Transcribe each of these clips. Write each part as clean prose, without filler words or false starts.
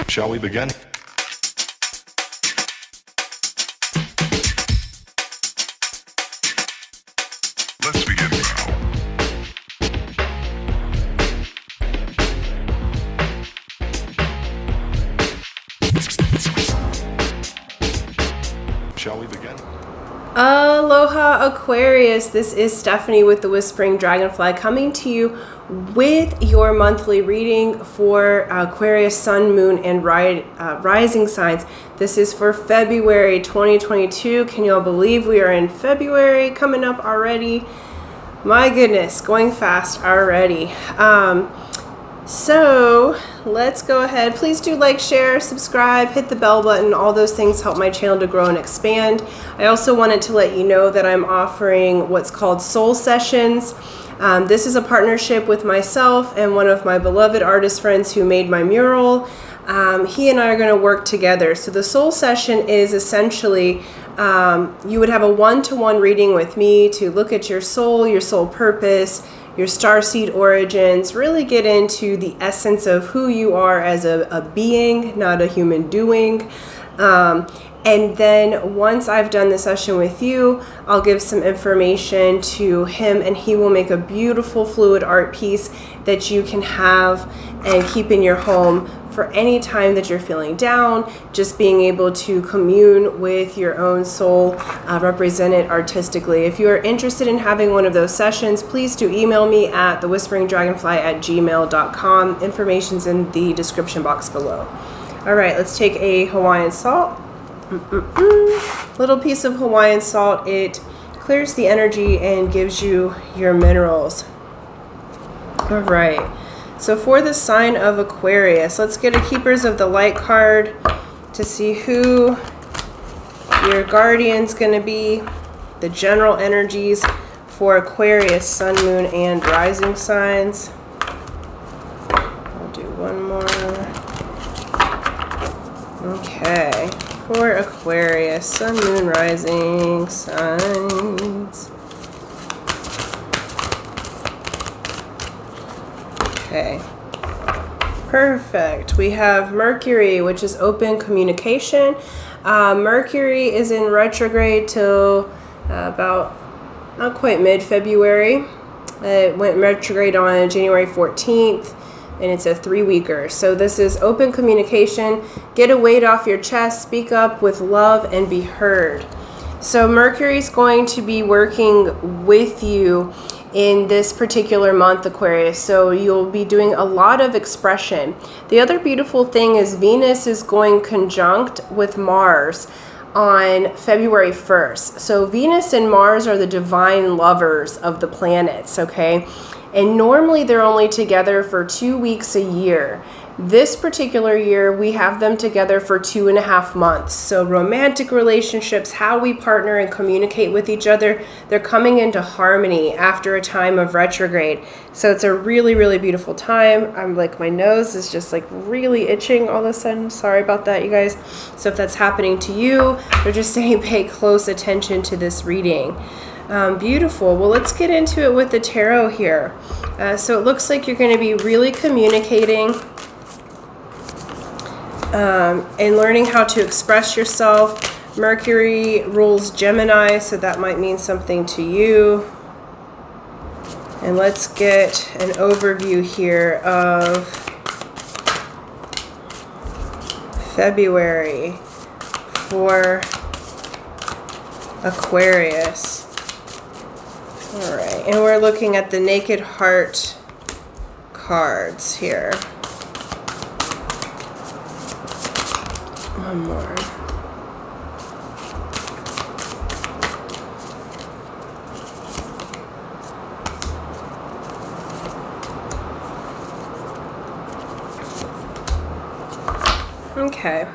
Shall we begin? Let's begin now. Shall we begin? Aloha Aquarius, this is Stephanie with the Whispering Dragonfly coming to you with your monthly reading for Aquarius, Sun, Moon, and rising signs. This is for February 2022. Can you all believe we are in February coming up already? My goodness, going fast already. So let's go ahead. Please do like, share, subscribe, hit the bell button. All those things help my channel to grow and expand. I also wanted to let you know that I'm offering what's called soul sessions. This is a partnership with myself and one of my beloved artist friends who made my mural. He and I are going to work together. So the soul session is essentially you would have a one-to-one reading with me to look at your soul purpose, your starseed origins, really get into the essence of who you are as a being, not a human doing. And then once I've done the session with you, I'll give some information to him and he will make a beautiful fluid art piece that you can have and keep in your home for any time that you're feeling down, just being able to commune with your own soul, represented artistically. If you are interested in having one of those sessions, please do email me at thewhisperingdragonfly@gmail.com. Information's in the description box below. All right, let's take a Hawaiian salt. Little piece of Hawaiian salt. It clears the energy and gives you your minerals. All right. So for the sign of Aquarius, let's get a Keepers of the Light card to see who your guardian's going to be, the general energies for Aquarius, Sun, Moon, and rising signs. I'll do one more. Okay, for Aquarius, Sun, Moon, rising signs. Okay, perfect. We have Mercury, which is open communication. Mercury is in retrograde till about not quite mid-February. It went retrograde on January 14th, and it's a 3-weeker. So this is open communication. Get a weight off your chest, speak up with love, and be heard. So Mercury's going to be working with you in this particular month, Aquarius, so you'll be doing a lot of expression. The other beautiful thing is Venus is going conjunct with Mars on February 1st. So Venus and Mars are the divine lovers of the planets, okay? And normally they're only together for 2 weeks a year. This particular year, we have them together for 2.5 months. So romantic relationships, how we partner and communicate with each other, they're coming into harmony after a time of retrograde. So it's a really, really beautiful time. I'm like, my nose is just like really itching all of a sudden. Sorry about that, you guys. So if that's happening to you, they're just saying pay close attention to this reading. Beautiful. Well, let's get into it with the tarot here. So it looks like you're going to be really communicating and learning how to express yourself. Mercury rules Gemini, so that might mean something to you. And let's get an overview here of February for Aquarius. All right, and we're looking at the Naked Heart cards here. One more. Okay.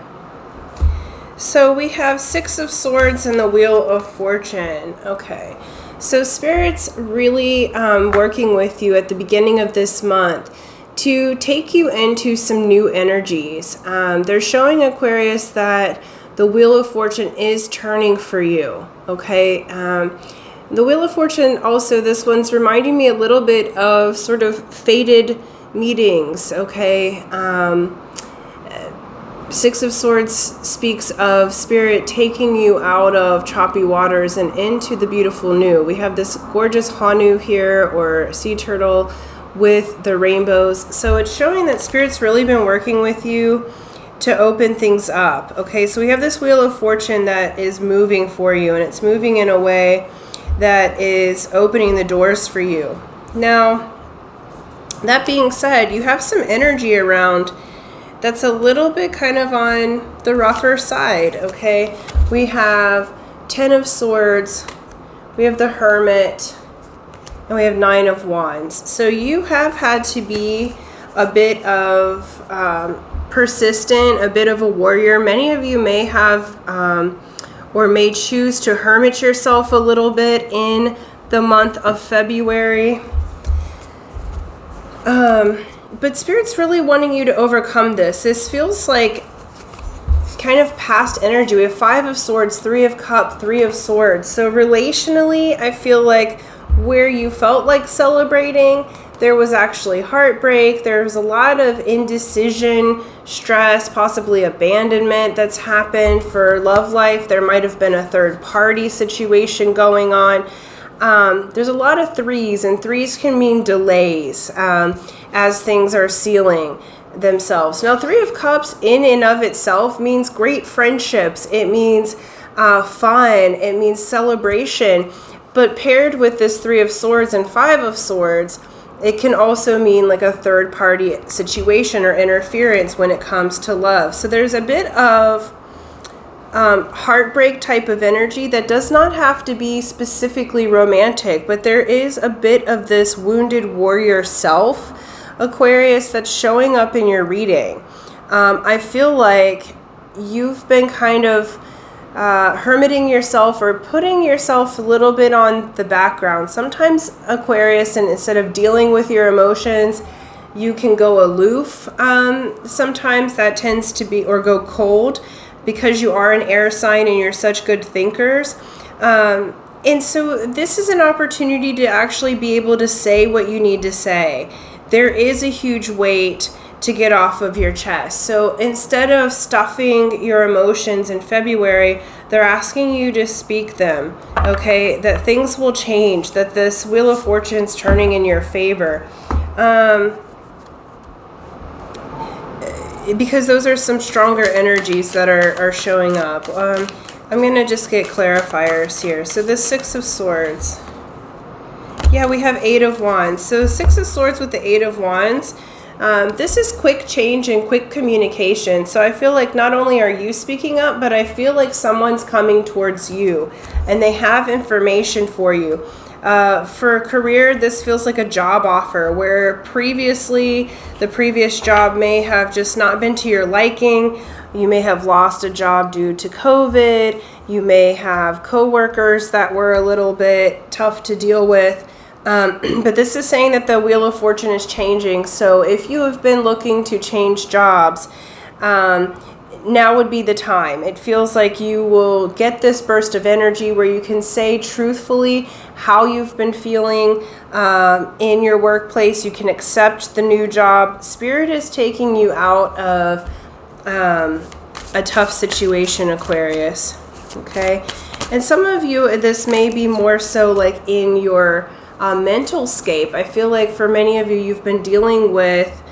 So we have Six of Swords and the Wheel of Fortune. Okay. So Spirit's really working with you at the beginning of this month to take you into some new energies. They're showing Aquarius that the Wheel of Fortune is turning for you, okay? The Wheel of Fortune also, this one's reminding me a little bit of sort of fated meetings, okay? Six of Swords speaks of Spirit taking you out of choppy waters and into the beautiful new. We have this gorgeous Hanu here, or sea turtle, with the rainbows. So it's showing that Spirit's really been working with you to open things up. Okay, so we have this Wheel of Fortune that is moving for you, and it's moving in a way that is opening the doors for you. Now, that being said, you have some energy around that's a little bit kind of on the rougher side, okay? We have 10 of Swords, we have the Hermit, and we have 9 of Wands. So you have had to be a bit of persistent, a bit of a warrior. Many of you may have or may choose to hermit yourself a little bit in the month of February. But Spirit's really wanting you to overcome this. This feels like kind of past energy. We have 5 of Swords, 3 of Cups, 3 of Swords. So relationally, I feel like where you felt like celebrating, there was actually heartbreak. There was a lot of indecision, stress, possibly abandonment that's happened. For love life, there might have been a third party situation going on. There's a lot of 3s, and 3s can mean delays as things are sealing themselves. Now, 3 of Cups in and of itself means great friendships. It means fun. It means celebration. But paired with this 3 of Swords and 5 of Swords, it can also mean like a third party situation or interference when it comes to love. So there's a bit of heartbreak type of energy that does not have to be specifically romantic, but there is a bit of this wounded warrior self, Aquarius, that's showing up in your reading. I feel like you've been kind of hermiting yourself or putting yourself a little bit on the background. Sometimes, Aquarius, and instead of dealing with your emotions, you can go aloof. Sometimes that tends to be, or go cold, because you are an air sign and you're such good thinkers. And so this is an opportunity to actually be able to say what you need to say. There is a huge weight to get off of your chest. So instead of stuffing your emotions in February, they're asking you to speak them, okay? That things will change, that this Wheel of Fortune's turning in your favor. Because those are some stronger energies that are showing up. I'm going to just get clarifiers here. So the 6 of Swords. Yeah, we have 8 of Wands. So 6 of Swords with the 8 of Wands. This is quick change and quick communication. So I feel like not only are you speaking up, but I feel like someone's coming towards you and they have information for you. For career, this feels like a job offer where previously the previous job may have just not been to your liking. You may have lost a job due to COVID. You may have coworkers that were a little bit tough to deal with. But this is saying that the Wheel of Fortune is changing. So if you have been looking to change jobs, now would be the time. It feels like you will get this burst of energy where you can say truthfully how you've been feeling in your workplace. You can accept the new job. Spirit is taking you out of a tough situation, Aquarius. Okay? And some of you, this may be more so like in your mental scape. I feel like for many of you, you've been dealing with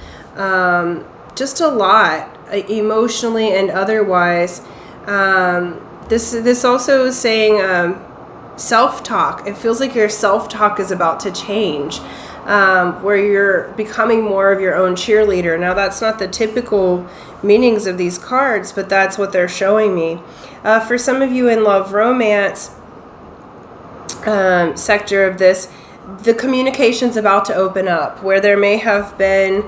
just a lot, emotionally and otherwise. This also is saying self-talk. It feels like your self-talk is about to change, where you're becoming more of your own cheerleader. Now, that's not the typical meanings of these cards, but that's what they're showing me. For some of you in love romance sector of this, the communication's about to open up, where there may have been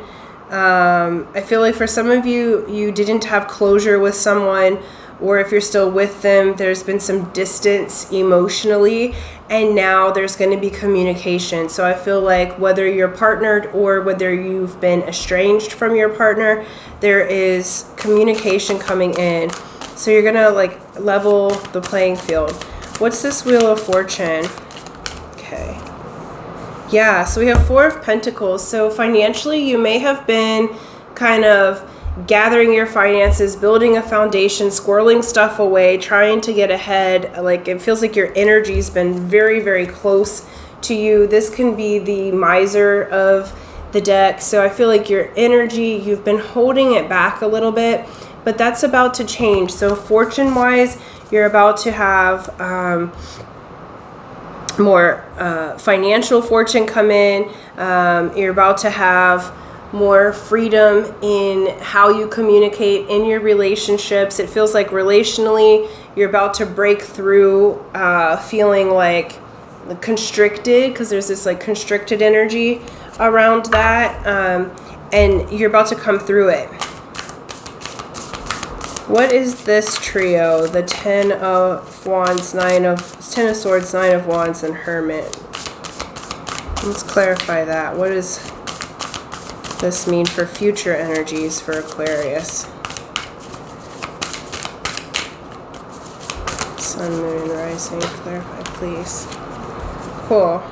I feel like for some of you, you didn't have closure with someone, or if you're still with them, there's been some distance emotionally, and now there's going to be communication. So I feel like whether you're partnered or whether you've been estranged from your partner, there is communication coming in. So you're going to like level the playing field. What's this Wheel of Fortune? Okay. Yeah, so we have 4 of Pentacles. So financially, you may have been kind of gathering your finances, building a foundation, squirreling stuff away, trying to get ahead. Like it feels like your energy's been very, very close to you. This can be the miser of the deck. So I feel like your energy, you've been holding it back a little bit, but that's about to change. So fortune wise, you're about to have more financial fortune come in. You're about to have more freedom in how you communicate in your relationships. It feels like relationally, you're about to break through feeling like constricted, because there's this like constricted energy around that, and you're about to come through it. What is this trio? The Ten of Wands, Ten of Swords, Nine of Wands, and Hermit. Let's clarify that. What does this mean for future energies for Aquarius? Sun, Moon, Rising. Clarify, please. Cool.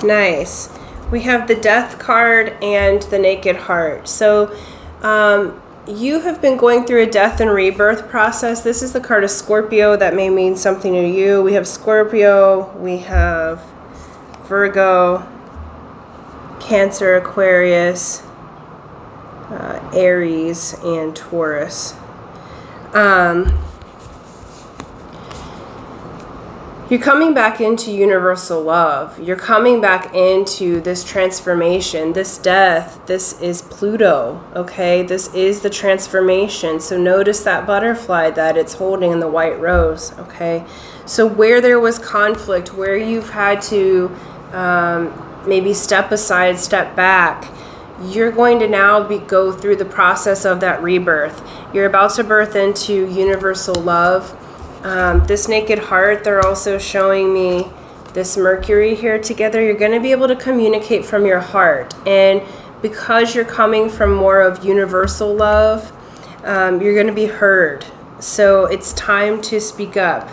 Nice. We have the Death card and the Naked Heart. So you have been going through a death and rebirth process. This is the card of Scorpio. That may mean something to you. We have Scorpio, we have Virgo, Cancer, Aquarius, Aries, and Taurus. You're coming back into universal love. You're coming back into this transformation, this death. This is Pluto, okay? This is the transformation. So notice that butterfly that it's holding in the white rose, okay? So where there was conflict, where you've had to maybe step aside, step back, you're going to now go through the process of that rebirth. You're about to birth into universal love. This Naked Heart, they're also showing me this Mercury here together. You're going to be able to communicate from your heart. And because you're coming from more of universal love, you're going to be heard. So it's time to speak up,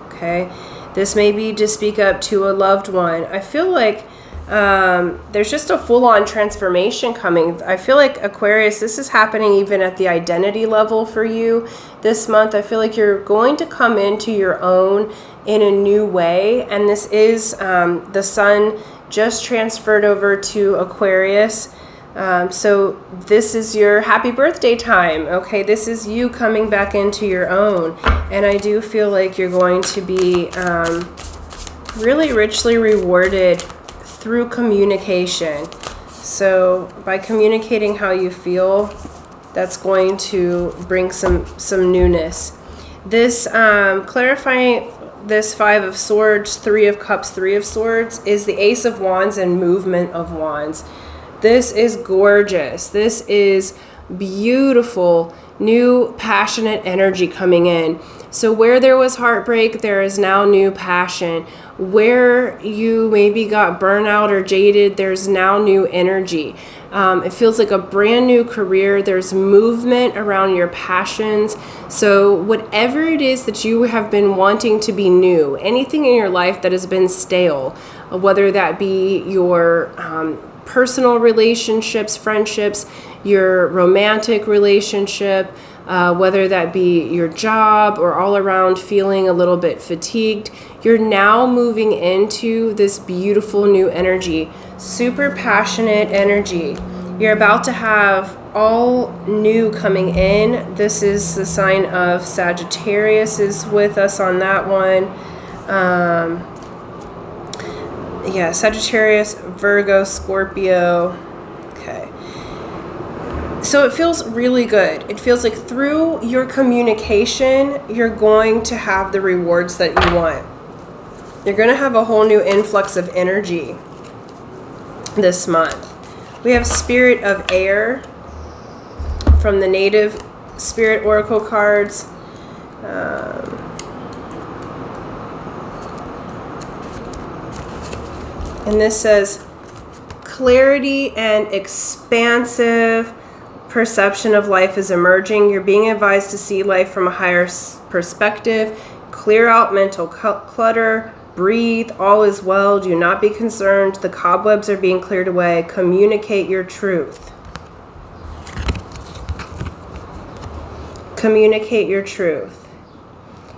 okay? This may be to speak up to a loved one. I feel like there's just a full-on transformation coming. I feel like Aquarius, this is happening even at the identity level for you this month. I feel like you're going to come into your own in a new way, and this is the sun just transferred over to Aquarius. So this is your happy birthday time, okay? This is you coming back into your own, and I do feel like you're going to be really richly rewarded through communication. So by communicating how you feel, that's going to bring some newness. This clarifying this Five of Swords, Three of Cups, Three of Swords is the Ace of Wands and Movement of Wands. This is gorgeous. This is beautiful, new passionate energy coming in. So where there was heartbreak, there is now new passion. Where you maybe got burnout or jaded, there's now new energy. It feels like a brand new career. There's movement around your passions. So whatever it is that you have been wanting to be new, anything in your life that has been stale, whether that be your personal relationships, friendships, your romantic relationship, whether that be your job or all around feeling a little bit fatigued, you're now moving into this beautiful new energy, super passionate energy. You're about to have all new coming in. This is the sign of Sagittarius is with us on that one. Yeah, Sagittarius, Virgo, Scorpio. Okay. So it feels really good. It feels like through your communication, you're going to have the rewards that you want. You're going to have a whole new influx of energy this month. We have Spirit of Air from the Native Spirit Oracle cards. And this says, clarity and expansive perception of life is emerging. You're being advised to see life from a higher perspective. Clear out mental clutter. Breathe. All is well. Do not be concerned. The cobwebs are being cleared away. Communicate your truth. Communicate your truth.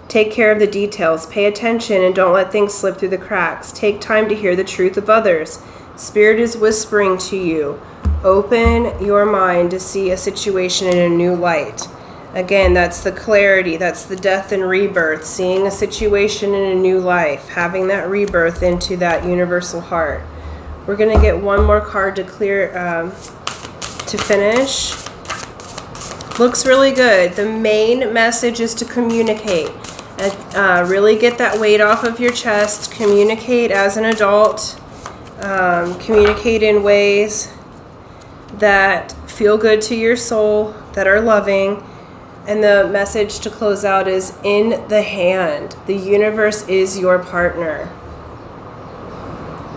Take care of the details. Pay attention and don't let things slip through the cracks. Take time to hear the truth of others. Spirit is whispering to you. Open your mind to see a situation in a new light. Again, that's the clarity. That's the death and rebirth. Seeing a situation in a new life. Having that rebirth into that universal heart. We're going to get one more card to clear, to finish. Looks really good. The main message is to communicate. Really get that weight off of your chest. Communicate as an adult. Communicate in ways that feel good to your soul, that are loving. And the message to close out is in the hand. The universe is your partner.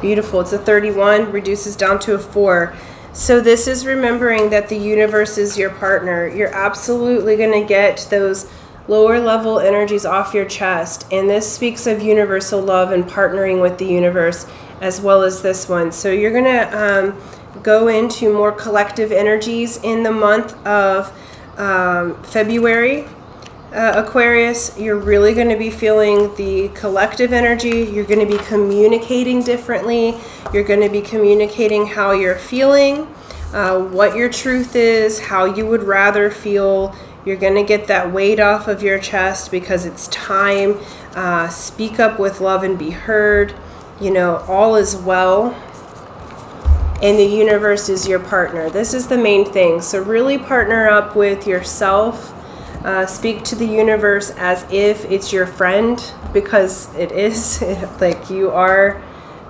Beautiful. It's a 31, reduces down to a 4. So this is remembering that the universe is your partner. You're absolutely going to get those lower level energies off your chest. And this speaks of universal love and partnering with the universe, as well as this one. So you're going to go into more collective energies in the month of February. Aquarius, you're really going to be feeling the collective energy. You're going to be communicating differently. You're going to be communicating how you're feeling, what your truth is, how you would rather feel. You're going to get that weight off of your chest because it's time. Speak up with love and be heard. You know, all is well. And the universe is your partner. This is the main thing. So really partner up with yourself. Speak to the universe as if it's your friend, because it is. Like you are,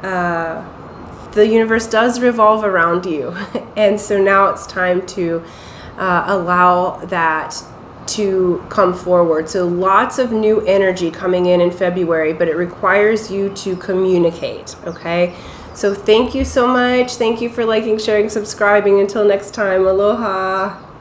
the universe does revolve around you. And so now it's time to allow that to come forward. So lots of new energy coming in February, but it requires you to communicate, okay? So thank you so much. Thank you for liking, sharing, subscribing. Until next time, aloha.